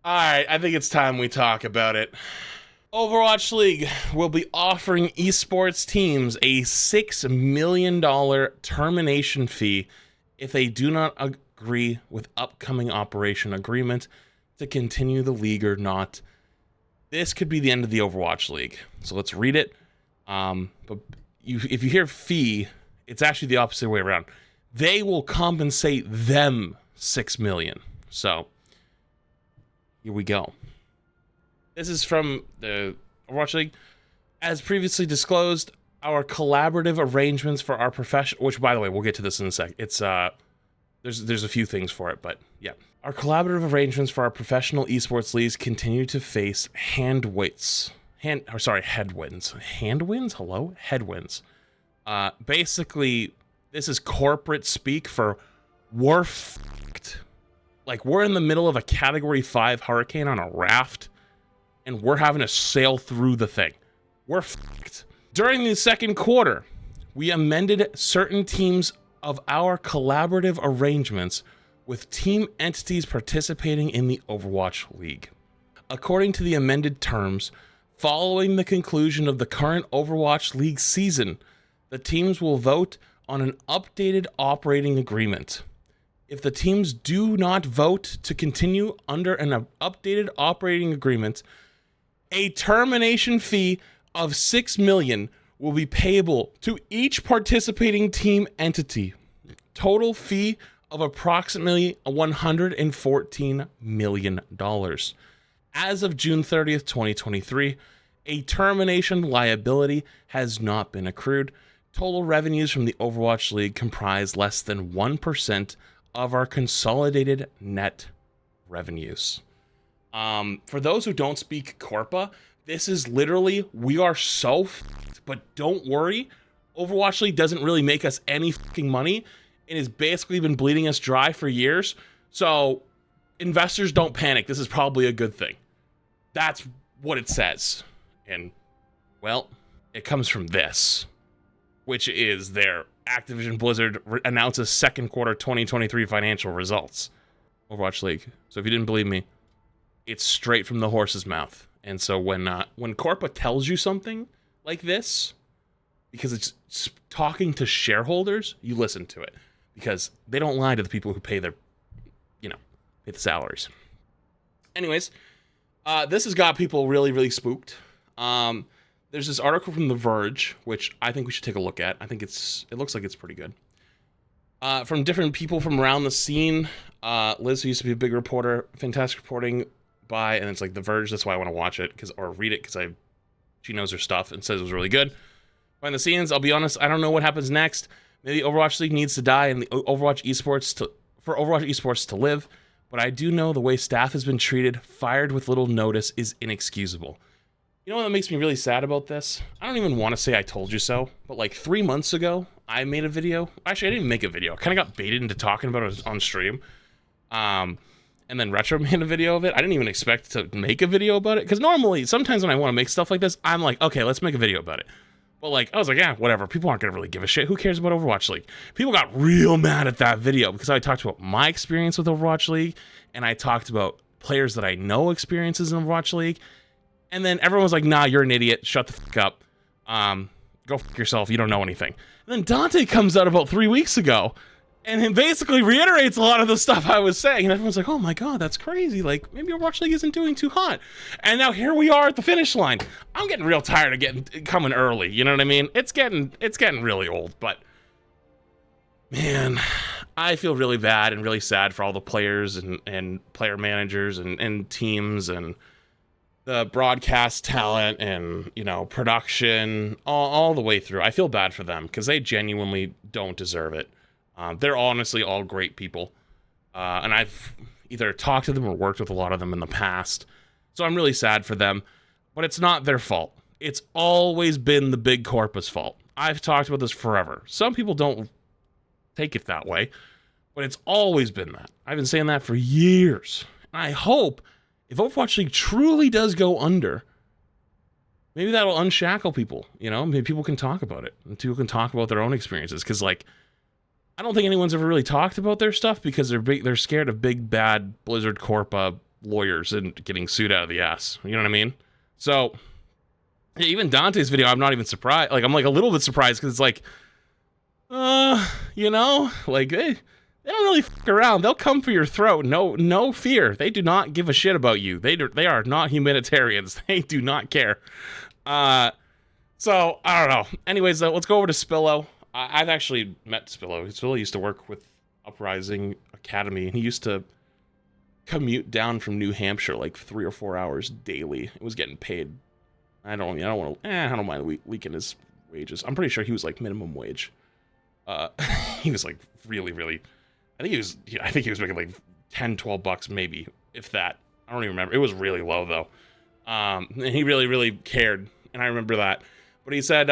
Alright, I think it's time we talk about it. Overwatch League will be offering esports teams a $6 million termination fee if they do not agree with upcoming operation agreement to continue the league or not. This could be the end of the Overwatch League. So let's read it. But if you hear fee, it's actually the opposite way around. They will compensate them $6 million. So here we go. This is from the Overwatch League. As previously disclosed, our collaborative arrangements for our profession, which by the way, we'll get to this in a sec. It's there's a few things for it, but yeah. Our collaborative arrangements for our professional esports leagues continue to face headwinds. Hello? Headwinds. Basically, this is corporate speak for we're fucked. Like, we're in the middle of a Category 5 hurricane on a raft, and we're having to sail through the thing. We're fucked. During the second quarter, we amended certain teams of our collaborative arrangements with team entities participating in the Overwatch League. According to the amended terms, following the conclusion of the current Overwatch League season, the teams will vote on an updated operating agreement. If the teams do not vote to continue under an updated operating agreement, a termination fee of $6 million will be payable to each participating team entity. Total fee of approximately $114 million. As of June 30th, 2023, a termination liability has not been accrued. Total revenues from the Overwatch League comprise less than 1% of our consolidated net revenues. For those who don't speak Corpa, this is literally, we are so f***ed, but don't worry, Overwatch League doesn't really make us any fucking money. It has basically been bleeding us dry for years. So investors don't panic. This is probably a good thing. That's what it says. And, well, it comes from this, which is their Activision Blizzard announces second quarter 2023 financial results. Overwatch League. So if you didn't believe me, it's straight from the horse's mouth. And so when Corpa tells you something like this, because it's talking to shareholders, you listen to it. Because they don't lie to the people who pay their, pay the salaries. Anyways, this has got people really, really spooked. There's this article from The Verge, which I think we should take a look at. I think it looks like it's pretty good. From different people from around the scene. Liz, who used to be a big reporter, fantastic reporting by, and it's like The Verge. That's why I want to watch it or read it because she knows her stuff and says it was really good. Behind the scenes, I'll be honest, I don't know what happens next. Maybe Overwatch League needs to die and for Overwatch Esports to live. But I do know the way staff has been treated, fired with little notice, is inexcusable. You know what makes me really sad about this? I don't even want to say I told you so, but like 3 months ago, I made a video. Actually, I didn't make a video. I kind of got baited into talking about it on stream. And then Retro made a video of it. I didn't even expect to make a video about it. Because normally, sometimes when I want to make stuff like this, I'm like, okay, let's make a video about it. But like, I was like, yeah, whatever. People aren't going to really give a shit. Who cares about Overwatch League? People got real mad at that video because I talked about my experience with Overwatch League. And I talked about players that I know experiences in Overwatch League. And then everyone was like, nah, you're an idiot. Shut the fuck up. Go fuck yourself. You don't know anything. And then Dante comes out about 3 weeks ago and then basically reiterates a lot of the stuff I was saying. And everyone's like, oh my God, that's crazy. Like, maybe Overwatch League isn't doing too hot. And now here we are at the finish line. I'm getting real tired of coming early. You know what I mean? It's getting really old, but man, I feel really bad and really sad for all the players and player managers and teams and the broadcast talent and, production all the way through. I feel bad for them because they genuinely don't deserve it. They're honestly all great people. And I've either talked to them or worked with a lot of them in the past. So I'm really sad for them, but it's not their fault. It's always been the big corpus fault. I've talked about this forever. Some people don't take it that way, but it's always been that. I've been saying that for years. And I hope if Overwatch League truly does go under, maybe that'll unshackle people, maybe people can talk about it and people can talk about their own experiences. Cause I don't think anyone's ever really talked about their stuff because they're scared of big, bad Blizzard Corpa lawyers and getting sued out of the ass. You know what I mean? So yeah, even Dante's video, I'm not even surprised. Like, I'm like a little bit surprised because it's like, you know, like they don't really fuck around. They'll come for your throat. No fear. They do not give a shit about you. They are not humanitarians. They do not care. So I don't know. Anyways, let's go over to Spillo. I've actually met Spillo. Spillo used to work with Uprising Academy, and he used to commute down from New Hampshire like 3 or 4 hours daily. It was getting paid. I don't mind leaking his wages. I'm pretty sure he was like minimum wage. He was like really. I think he was making like 10, 12 bucks maybe, if that. I don't even remember. It was really low though. And he really cared, and I remember that. But he said,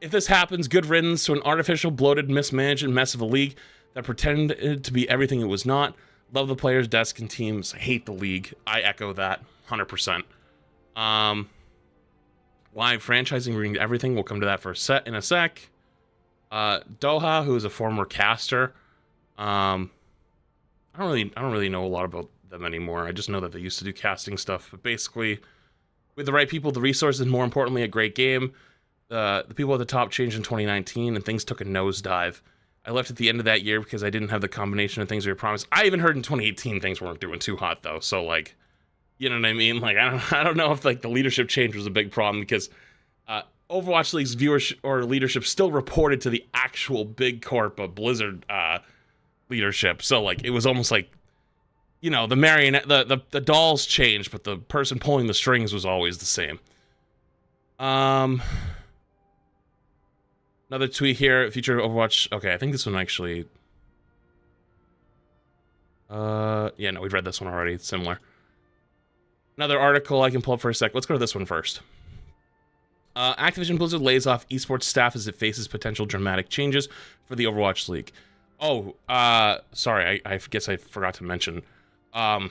if this happens, good riddance to an artificial, bloated, mismanaged mess of a league that pretended to be everything it was not. Love the players, desk, and teams. Hate the league. I echo that 100%. Why franchising ruined everything? We'll come to that in a sec. Doha, who is a former caster. I don't really know a lot about them anymore. I just know that they used to do casting stuff. But basically, with the right people, the resources, and more importantly, a great game. The people at the top changed in 2019, and things took a nosedive. I left at the end of that year because I didn't have the combination of things we were promised. I even heard in 2018 things weren't doing too hot though. So like, you know what I mean? Like I don't know if like the leadership change was a big problem because Overwatch League's viewership or leadership still reported to the actual big corp of Blizzard leadership. So like it was almost like, you know, the marionette, the dolls changed, but the person pulling the strings was always the same. Another tweet here, future Overwatch. Okay, I think this one actually... yeah, no, we've read this one already. It's similar. Another article I can pull up for a sec. Let's go to this one first. Activision Blizzard lays off esports staff as it faces potential dramatic changes for the Overwatch League. Oh, sorry, I guess I forgot to mention. The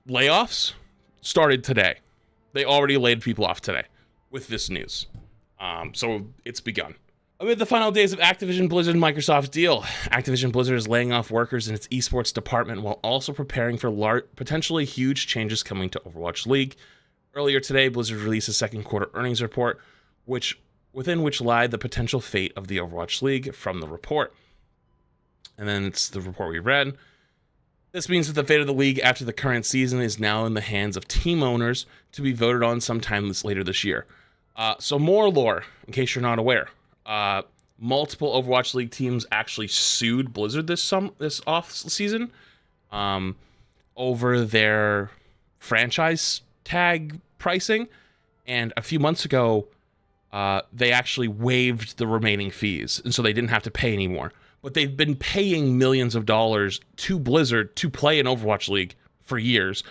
layoffs started today. They already laid people off today with this news. So it's begun. Amid the final days of Activision Blizzard and Microsoft's deal, Activision Blizzard is laying off workers in its esports department while also preparing for potentially huge changes coming to Overwatch League. Earlier today, Blizzard released a second quarter earnings report, within which lied the potential fate of the Overwatch League from the report. And then it's the report we read. This means that the fate of the league after the current season is now in the hands of team owners to be voted on sometime later this year. So more lore, in case you're not aware. Multiple Overwatch League teams actually sued Blizzard this off season over their franchise tag pricing, and a few months ago they actually waived the remaining fees, and so they didn't have to pay anymore. But they've been paying millions of dollars to Blizzard to play in Overwatch League for years,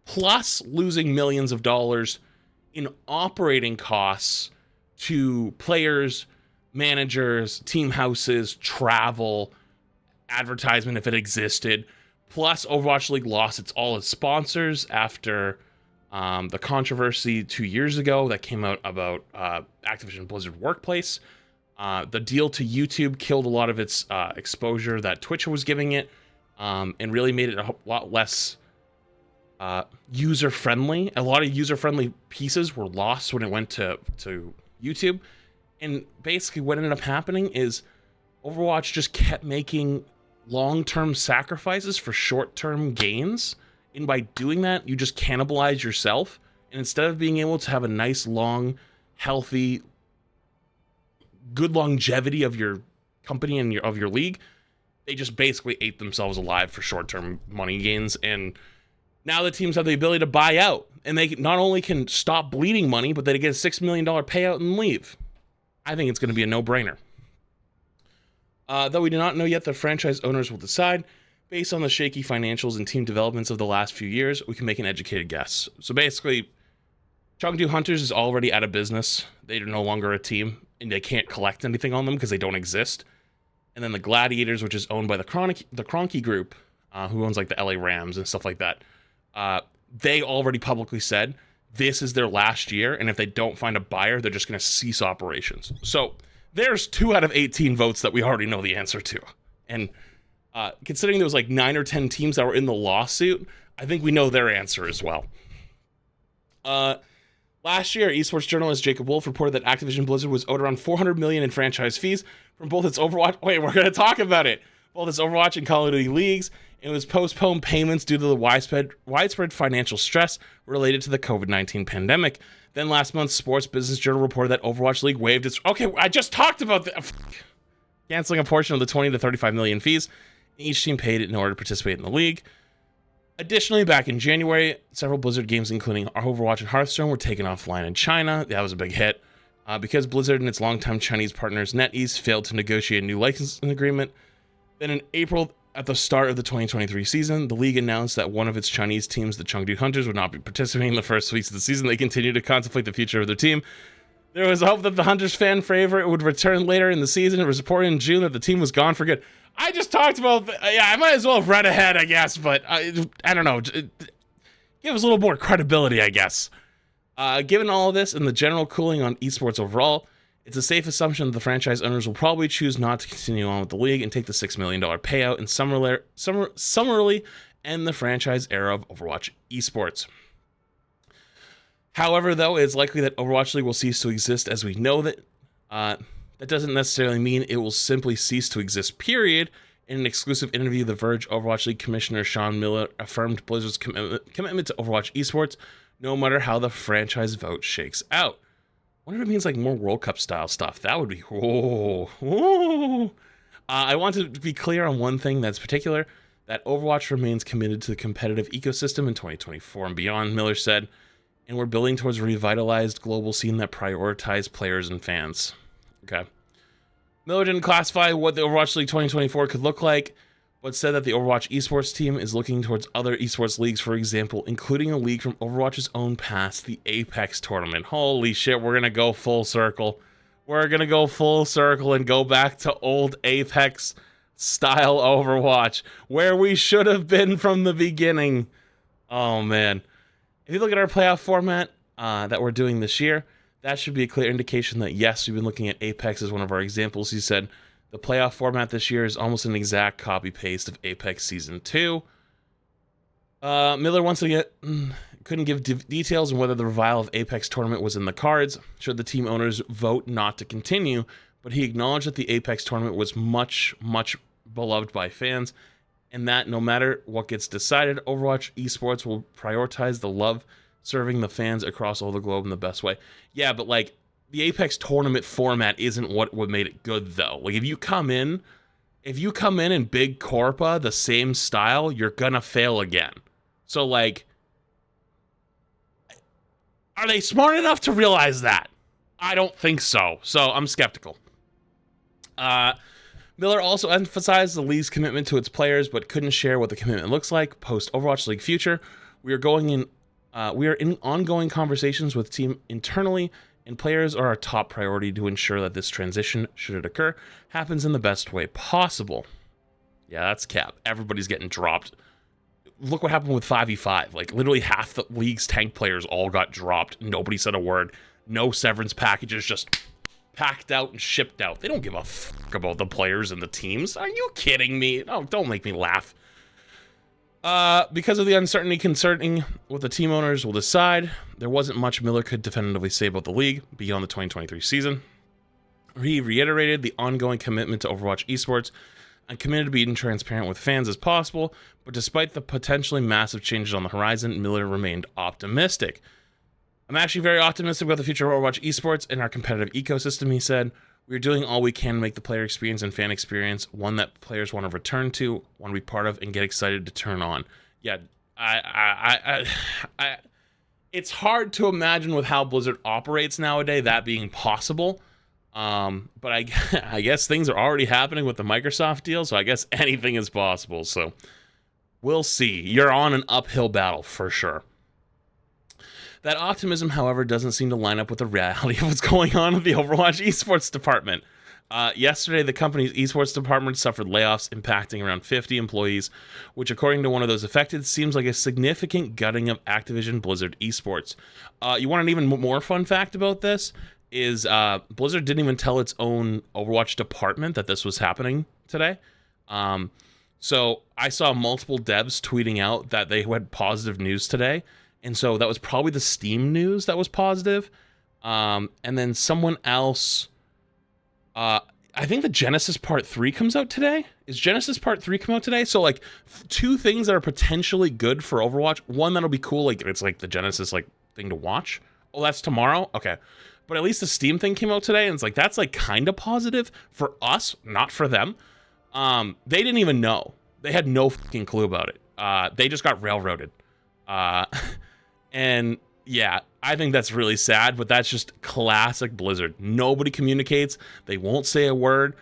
plus losing millions of dollars in operating costs to players, managers, team houses, travel, advertisement if it existed. Plus, Overwatch League lost all its sponsors after the controversy 2 years ago that came out about Activision Blizzard Workplace. The deal to YouTube killed a lot of its exposure that Twitch was giving it, and really made it a lot less user-friendly. A lot of user-friendly pieces were lost when it went to YouTube. And basically what ended up happening is Overwatch just kept making long-term sacrifices for short-term gains. And by doing that, you just cannibalize yourself. And instead of being able to have a nice, long, healthy, good longevity of your company and of your league, they just basically ate themselves alive for short-term money gains. And now the teams have the ability to buy out, and they not only can stop bleeding money, but they get a $6 million payout and leave. I think it's going to be a no-brainer. Though we do not know yet, the franchise owners will decide. Based on the shaky financials and team developments of the last few years, we can make an educated guess. So basically, Chengdu Hunters is already out of business. They are no longer a team, and they can't collect anything on them because they don't exist. And then the Gladiators, which is owned by the Kroenke Group, who owns like the LA Rams and stuff like that, they already publicly said this is their last year, and if they don't find a buyer, they're just going to cease operations. So there's 2 out of 18 votes that we already know the answer to. And considering there was like 9 or 10 teams that were in the lawsuit, I think we know their answer as well. Last year, esports journalist Jacob Wolf reported that Activision Blizzard was owed around $400 million in franchise fees from both its Overwatch. Wait, we're going to talk about it. Both its Overwatch and Call of Duty leagues. It was postponed payments due to the widespread financial stress related to the COVID-19 pandemic. Then last month, Sports Business Journal reported that Overwatch League waived its... Okay, I just talked about the... Canceling a portion of the 20 to 35 million fees each team paid in order to participate in the league. Additionally, back in January, several Blizzard games, including Overwatch and Hearthstone, were taken offline in China. That was a big hit. Because Blizzard and its longtime Chinese partners NetEase failed to negotiate a new licensing agreement. Then in April, at the start of the 2023 season, the league announced that one of its Chinese teams, the Chengdu Hunters, would not be participating in the first weeks of the season. They continue to contemplate the future of their team. There was hope that the Hunters fan favorite would return later in the season. It was reported in June that the team was gone for good. I just talked about... yeah, I might as well have read ahead, I guess, but I don't know. Give us a little more credibility, I guess. Given all of this and the general cooling on esports overall, it's a safe assumption that the franchise owners will probably choose not to continue on with the league and take the $6 million payout and summarily end the franchise era of Overwatch esports. However, though, it's likely that Overwatch League will cease to exist as we know that. That doesn't necessarily mean it will simply cease to exist, period. In an exclusive interview, The Verge Overwatch League Commissioner Sean Miller affirmed Blizzard's commitment to Overwatch esports, no matter how the franchise vote shakes out. I wonder if it means like more World Cup style stuff. That would be... I want to be clear on one thing that's particular, that Overwatch remains committed to the competitive ecosystem in 2024 and beyond, Miller said, and we're building towards a revitalized global scene that prioritizes players and fans. Okay. Miller didn't classify what the Overwatch League 2024 could look like, but said that the Overwatch esports team is looking towards other esports leagues, for example, including a league from Overwatch's own past, the Apex tournament. Holy shit, we're going to go full circle. We're going to go full circle and go back to old Apex style Overwatch, where we should have been from the beginning. Oh, man. If you look at our playoff format that we're doing this year, that should be a clear indication that, yes, we've been looking at Apex as one of our examples. He said, the playoff format this year is almost an exact copy-paste of Apex Season 2. Miller, once again, couldn't give details on whether the revival of Apex tournament was in the cards, should the team owners vote not to continue, but he acknowledged that the Apex tournament was much, much beloved by fans, and that no matter what gets decided, Overwatch esports will prioritize the love serving the fans across all the globe in the best way. Yeah, but like the Apex tournament format isn't what made it good though. Like if you come in big corpa the same style, you're gonna fail again. So like, are they smart enough to realize that? I don't think so. So I'm skeptical. Miller also emphasized the league's commitment to its players, but couldn't share what the commitment looks like post Overwatch League future. We are in ongoing conversations with the team internally, and players are our top priority to ensure that this transition, should it occur, happens in the best way possible. Yeah, that's cap. Everybody's getting dropped. Look what happened with 5v5. Like, literally half the league's tank players all got dropped. Nobody said a word. No severance packages, just packed out and shipped out. They don't give a fuck about the players and the teams. Are you kidding me? Oh, don't make me laugh. Because of the uncertainty concerning what the team owners will decide, there wasn't much Miller could definitively say about the league beyond the 2023 season. He reiterated the ongoing commitment to Overwatch esports and committed to being transparent with fans as possible, but despite the potentially massive changes on the horizon, Miller remained optimistic. I'm actually very optimistic about the future of Overwatch esports and our competitive ecosystem, he said. We're doing all we can to make the player experience and fan experience one that players want to return to, want to be part of, and get excited to turn on. Yeah, it's hard to imagine with how Blizzard operates nowadays that being possible. But I guess things are already happening with the Microsoft deal, so I guess anything is possible. So we'll see. You're on an uphill battle for sure. That optimism, however, doesn't seem to line up with the reality of what's going on with the Overwatch esports department. Yesterday, the company's esports department suffered layoffs impacting around 50 employees, which, according to one of those affected, seems like a significant gutting of Activision Blizzard esports. You want an even more fun fact about this? Is Blizzard didn't even tell its own Overwatch department that this was happening today. So I saw multiple devs tweeting out that they had positive news today. And so that was probably the Steam news that was positive. And then someone else, I think the Genesis Part 3 comes out today. Is Genesis Part 3 come out today? So like two things that are potentially good for Overwatch. One that'll be cool, like it's like the Genesis like thing to watch. Oh, that's tomorrow? Okay. But at least the Steam thing came out today, and it's like that's like kind of positive for us, not for them. They didn't even know. They had no fucking clue about it. They just got railroaded. And yeah, I think that's really sad, but that's just classic Blizzard. Nobody communicates. They won't say a word.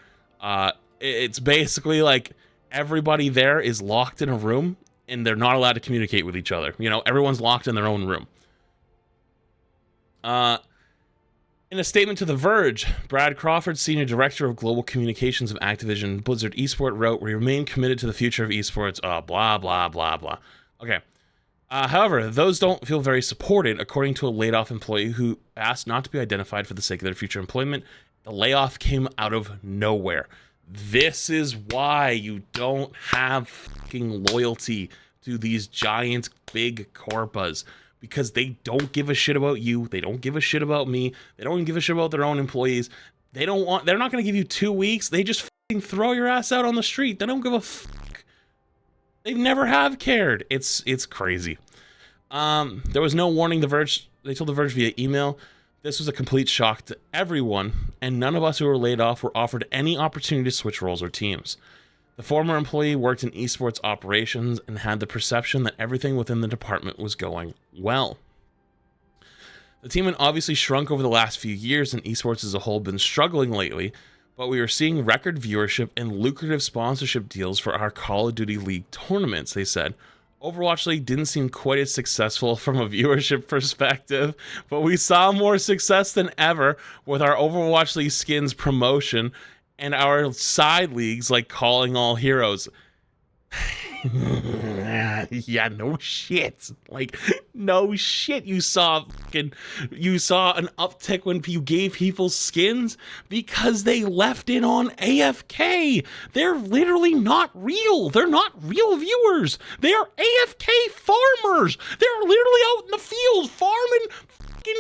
It's basically like everybody there is locked in a room and they're not allowed to communicate with each other. You know, everyone's locked in their own room. In a statement to The Verge, Brad Crawford, Senior Director of Global Communications of Activision Blizzard Esports, wrote, "We remain committed to the future of esports, blah, blah, blah, blah." Okay. However, those don't feel very supported, according to a laid-off employee who asked not to be identified for the sake of their future employment. The layoff came out of nowhere. This is why you don't have fucking loyalty to these giant big corpas. Because they don't give a shit about you. They don't give a shit about me. They don't even give a shit about their own employees. They're not going to give you 2 weeks. They just fucking throw your ass out on the street. They don't give a fuck. They never have cared. It's crazy. There was no warning. They told The Verge via email. This was a complete shock to everyone, and none of us who were laid off were offered any opportunity to switch roles or teams. The former employee worked in esports operations and had the perception that everything within the department was going well. The team had obviously shrunk over the last few years, and esports as a whole been struggling lately, but we are seeing record viewership and lucrative sponsorship deals for our Call of Duty League tournaments, they said. Overwatch League didn't seem quite as successful from a viewership perspective, but we saw more success than ever with our Overwatch League skins promotion and our side leagues like Calling All Heroes. Yeah, no shit. Like, no shit. You saw an uptick when you gave people skins because they left it on AFK. They're literally not real. They're not real viewers. They are AFK farmers. They're literally out in the field farming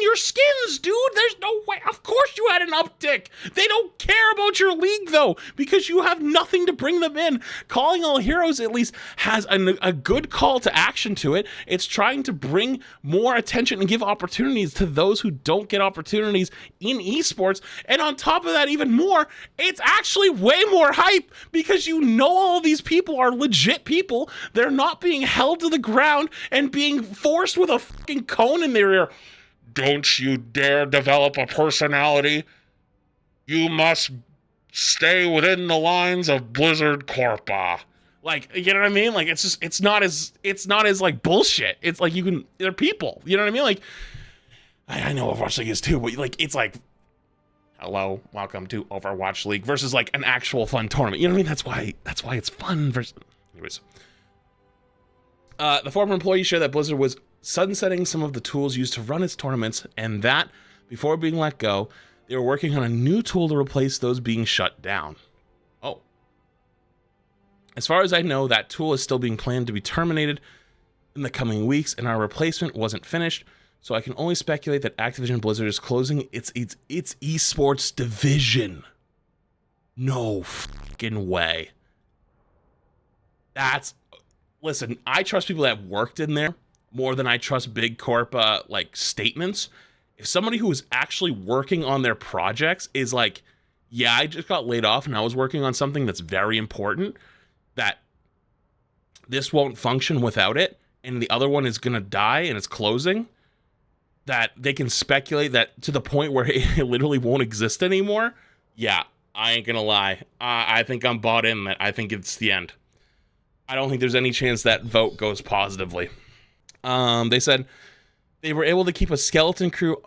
your skins, dude. There's no way. Of course you had an uptick. They don't care about your league though, because you have nothing to bring them in. Calling All Heroes at least has a good call to action to it. It's trying to bring more attention and give opportunities to those who don't get opportunities in esports. And on top of that, even more, it's actually way more hype because you know all these people are legit people. They're not being held to the ground and being forced with a fucking cone in their ear. Don't you dare develop a personality. You must stay within the lines of Blizzard Corpa. Like, you know what I mean? Like, it's not as like bullshit. It's like they're people. You know what I mean? Like, I know Overwatch League is too, but like, it's like, hello, welcome to Overwatch League versus like an actual fun tournament. You know what I mean? That's why it's fun versus. Anyways, the former employee shared that Blizzard was sunsetting some of the tools used to run its tournaments, and that, before being let go, they were working on a new tool to replace those being shut down. Oh. As far as I know, that tool is still being planned to be terminated in the coming weeks, and our replacement wasn't finished, so I can only speculate that Activision Blizzard is closing its esports division. No fucking way. Listen, I trust people that worked in there more than I trust big corp like statements. If somebody who is actually working on their projects is like, yeah, I just got laid off and I was working on something that's very important, that this won't function without it, and the other one is gonna die and it's closing, that they can speculate that to the point where it literally won't exist anymore. Yeah, I ain't gonna lie. I think I'm bought in that. I think it's the end. I don't think there's any chance that vote goes positively. They said they were able to keep a skeleton crew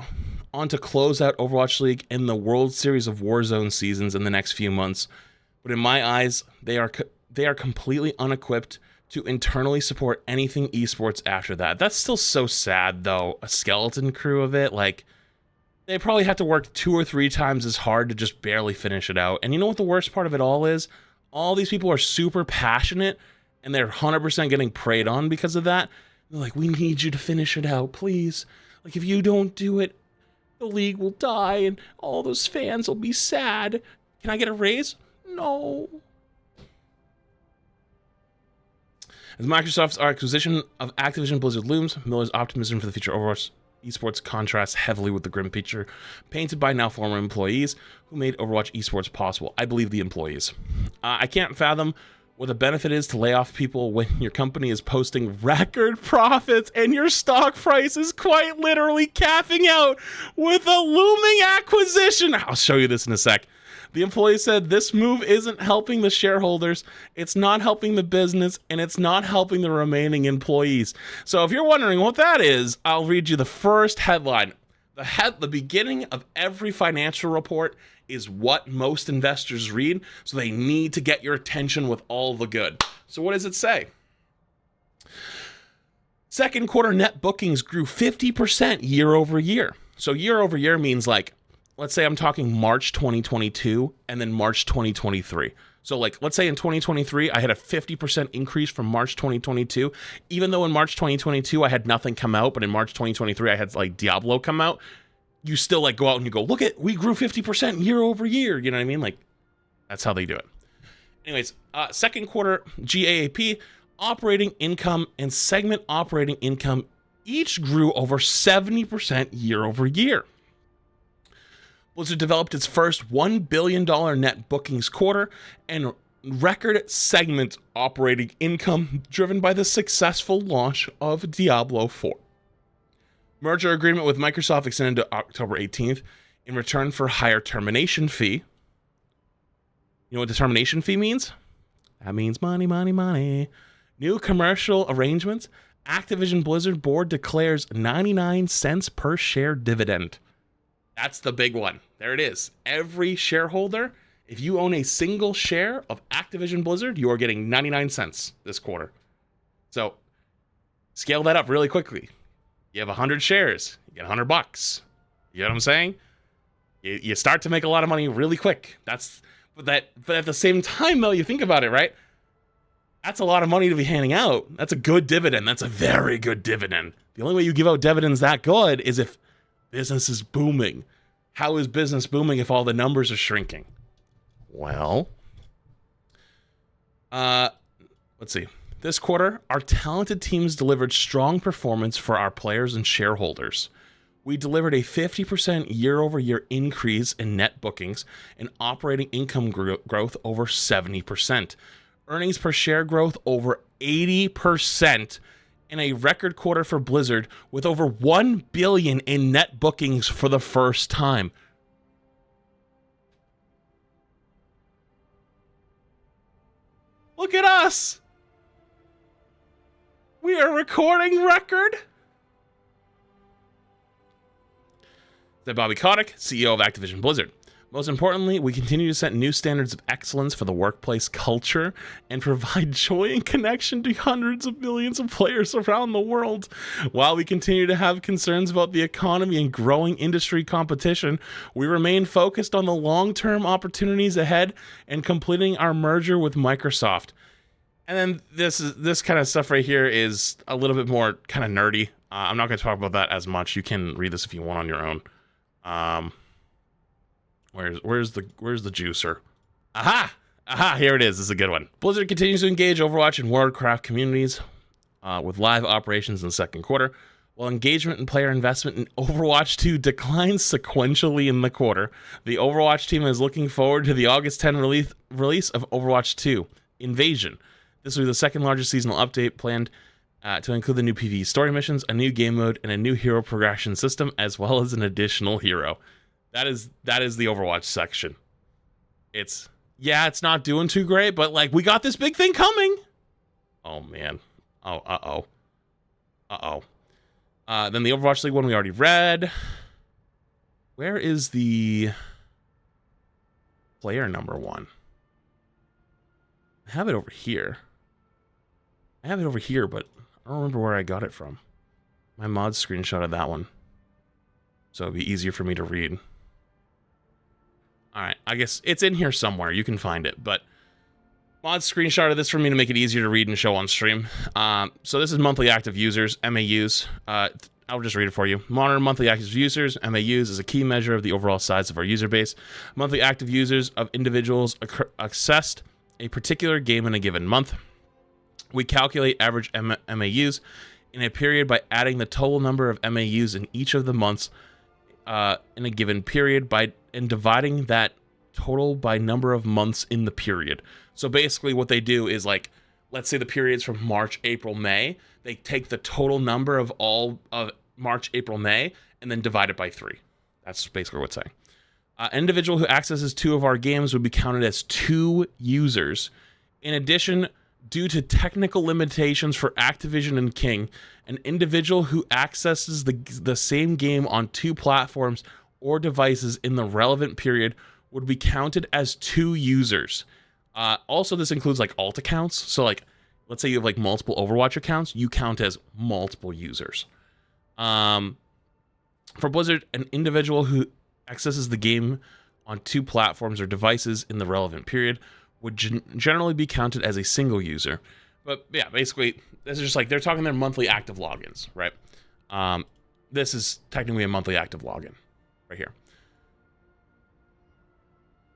on to close out Overwatch League and the World Series of Warzone seasons in the next few months. But in my eyes, they are completely unequipped to internally support anything esports after that. That's still so sad, though. A skeleton crew of it, like, they probably have to work 2 or 3 times as hard to just barely finish it out. And you know what the worst part of it all is? All these people are super passionate, and they're 100% getting preyed on because of that. They're like, we need you to finish it out, please. Like, if you don't do it, the league will die, and all those fans will be sad. Can I get a raise? No. As Microsoft's acquisition of Activision Blizzard looms, Miller's optimism for the future of Overwatch Esports contrasts heavily with the grim picture painted by now former employees who made Overwatch Esports possible. I believe the employees. I can't fathom what the benefit is to lay off people when your company is posting record profits and your stock price is quite literally capping out with a looming acquisition. I'll show you this in a sec. The employee said this move isn't helping the shareholders, it's not helping the business, and it's not helping the remaining employees. So if you're wondering what that is, I'll read you the first headline. The beginning of every financial report is what most investors read, so they need to get your attention with all the good. So what does it say? Second quarter net bookings grew 50% year over year. So year over year means like, let's say I'm talking March 2022 and then March 2023. So like, let's say in 2023, I had a 50% increase from March 2022, even though in March 2022, I had nothing come out, but in March 2023, I had like Diablo come out. You still like go out and you go, look at, we grew 50% year over year. You know what I mean? Like, that's how they do it. Anyways, second quarter GAAP, operating income and segment operating income each grew over 70% year over year. Blizzard developed its first $1 billion net bookings quarter and record segment operating income driven by the successful launch of Diablo 4. Merger agreement with Microsoft extended to October 18th in return for higher termination fee. You know what the termination fee means? That means money, money, money. New commercial arrangements. Activision Blizzard board declares 99 cents per share dividend. That's the big one. There it is. Every shareholder, if you own a single share of Activision Blizzard, you are getting 99 cents this quarter. So scale that up really quickly. You have 100 shares, you get $100. You know what I'm saying? You start to make a lot of money really quick. But at the same time, though, you think about it, right? That's a lot of money to be handing out. That's a good dividend. That's a very good dividend. The only way you give out dividends that good is if business is booming. How is business booming if all the numbers are shrinking? Well, let's see. This quarter, our talented teams delivered strong performance for our players and shareholders. We delivered a 50% year-over-year increase in net bookings and operating income growth over 70%. Earnings per share growth over 80%. In a record quarter for Blizzard with over $1 billion in net bookings for the first time. Look at us. We are recording record. Said Bobby Kotick, CEO of Activision Blizzard. Most importantly, we continue to set new standards of excellence for the workplace culture and provide joy and connection to hundreds of millions of players around the world. While we continue to have concerns about the economy and growing industry competition, we remain focused on the long-term opportunities ahead and completing our merger with Microsoft. And then this kind of stuff right here is a little bit more kind of nerdy. I'm not going to talk about that as much. You can read this if you want on your own. Where's the juicer? Aha, here it is. This is a good one. Blizzard continues to engage Overwatch and Warcraft communities with live operations in the second quarter, while engagement and player investment in Overwatch 2 declines sequentially in the quarter. The Overwatch team is looking forward to the August 10 release of Overwatch 2 Invasion. This will be the second largest seasonal update planned to include the new PvE story missions, a new game mode, and a new hero progression system, as well as an additional hero. That is the Overwatch section. It's not doing too great, but like we got this big thing coming. Oh man. Oh, then the Overwatch League one we already read. Where is the player number one? I have it over here. But I don't remember where I got it from. My mod screenshotted that one, so it'd be easier for me to read. All right, I guess it's in here somewhere. You can find it, but Mod screenshotted this for me to make it easier to read and show on stream. So this is monthly active users, MAUs. I'll just read it for you. Monitor monthly active users, MAUs, is a key measure of the overall size of our user base. Monthly active users of individuals accessed a particular game in a given month. We calculate average MAUs in a period by adding the total number of MAUs in each of the months in a given period and dividing that total by number of months in the period. So basically what they do is, like, let's say the period's from March, April, May. They take the total number of all of March, April, May, and then divide it by 3. That's basically what it's saying. An individual who accesses 2 of our games would be counted as 2 users. In addition, due to technical limitations for Activision and King, an individual who accesses the same game on 2 platforms or devices in the relevant period would be counted as 2 users. Also, this includes like alt accounts. So like, let's say you have like multiple Overwatch accounts, you count as multiple users. For Blizzard, an individual who accesses the game on 2 platforms or devices in the relevant period would generally be counted as a single user. But yeah, basically, this is just like, they're talking their monthly active logins, right? This is technically a monthly active login right here.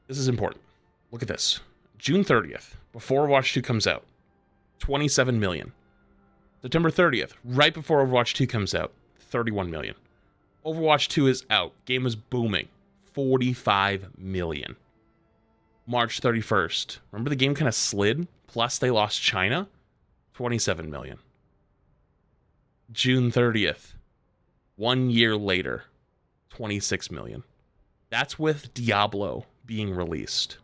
This is important. Look at this. June 30th, before Overwatch 2 comes out, 27 million. September 30th, right before Overwatch 2 comes out, 31 million. Overwatch 2 is out. Game is booming. 45 million. March 31st. Remember the game kind of slid? Plus they lost China? 27 million. June 30th. 1 year later. 26 million. That's with Diablo being released.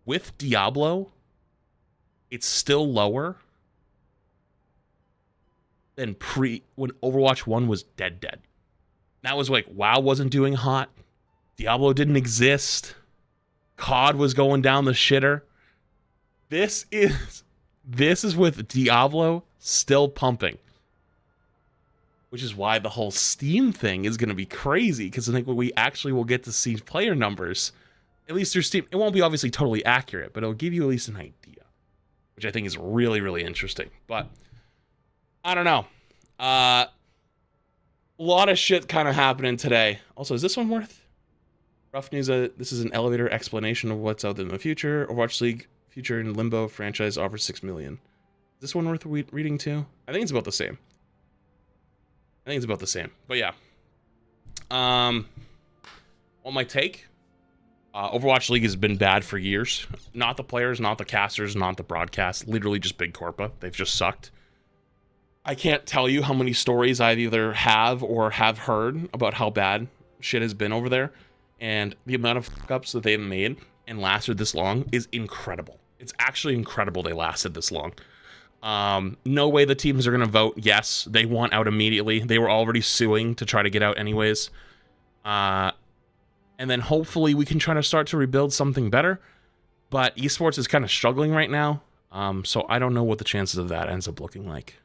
With Diablo, it's still lower than when Overwatch 1 was dead. That was like, WoW wasn't doing hot. Diablo didn't exist. COD was going down the shitter. This is with Diablo still pumping. Which is why the whole Steam thing is going to be crazy, because I think we actually will get to see player numbers, at least through Steam. It won't be obviously totally accurate, but it'll give you at least an idea, which I think is really, really interesting. But I don't know. A lot of shit kind of happening today. Also, is this one worth? Rough news, this is an elevator explanation of what's out there in the future. Overwatch League, future in limbo, franchise offers 6 million. Is this one worth reading too? I think it's about the same. But yeah. On my take, Overwatch League has been bad for years. Not the players, not the casters, not the broadcast. Literally just Big Corpa. They've just sucked. I can't tell you how many stories I either have or have heard about how bad shit has been over there. And the amount of fuck-ups that they've made and lasted this long is incredible. It's actually incredible they lasted this long. No way the teams are going to vote yes. They want out immediately. They were already suing to try to get out anyways. And then hopefully we can try to start to rebuild something better. But esports is kind of struggling right now. So I don't know what the chances of that ends up looking like.